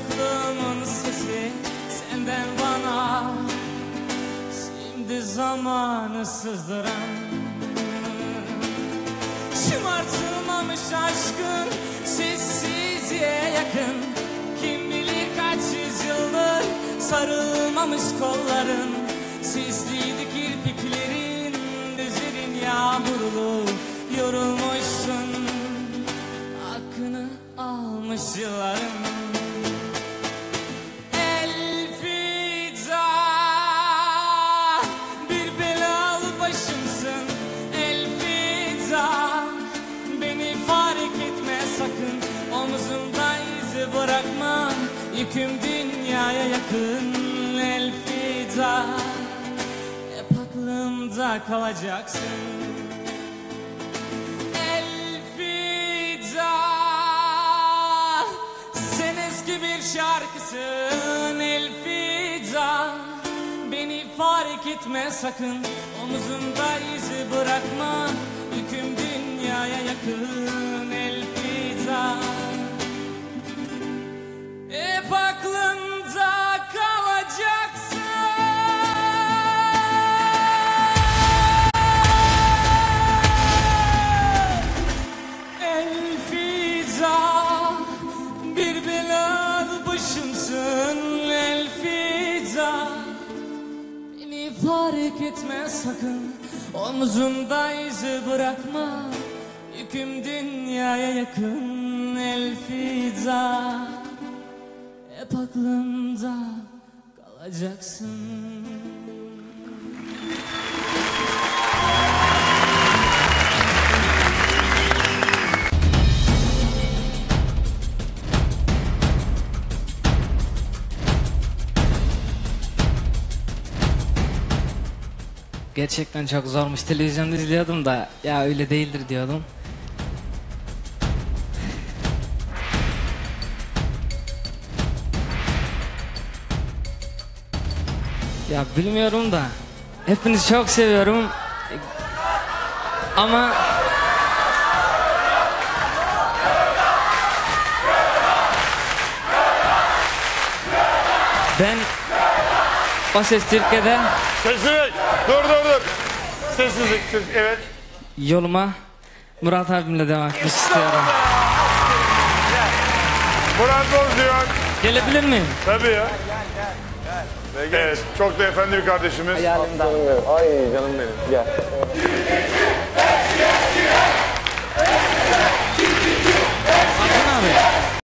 Çocukluğumun sesi senden bana, şimdi zamanı sızdıran. Şımartılmamış aşkın sessizliğe yakın, kim bilir kaç yüzyıldır sarılmamış kolların. Sisliydi kirpiklerin, düzerin yağmurlu, yorulmuşsun, hakkını almış yılların. Elfida, bir belalı başımsın. Elfida, beni fark etme sakın, omzumda izi bırakma, yüküm dünyaya yakın. Elfida, hep aklımda kalacaksın. Elfida, sen eski bir şarkısın. Elfida, beni fark etme sakın, omzumda izi bırakma, yüküm dünyaya yakın. Elfida, hep aklımda kalacaksın. Elfida, bir belalı başımsın. Elfida, beni fark etme sakın, omzumda izi bırakma, yüküm dünyaya yakın. Elfida, hep aklımda kalacaksın. Gerçekten çok zormuş. Televizyonda izliyordum da ya öyle değildir diyordum. Ya bilmiyorum da hepinizi çok seviyorum. Ama ben O Ses Türkiye'de Sessizlik. Dur. Sessizlik. Evet. yoluma Murat abimle devam etmek istiyorum. Murat Boz diyor. Gelebilir miyim? Tabii ya. Evet. Çok da efendi bir kardeşimiz. Ay canım benim. Gel.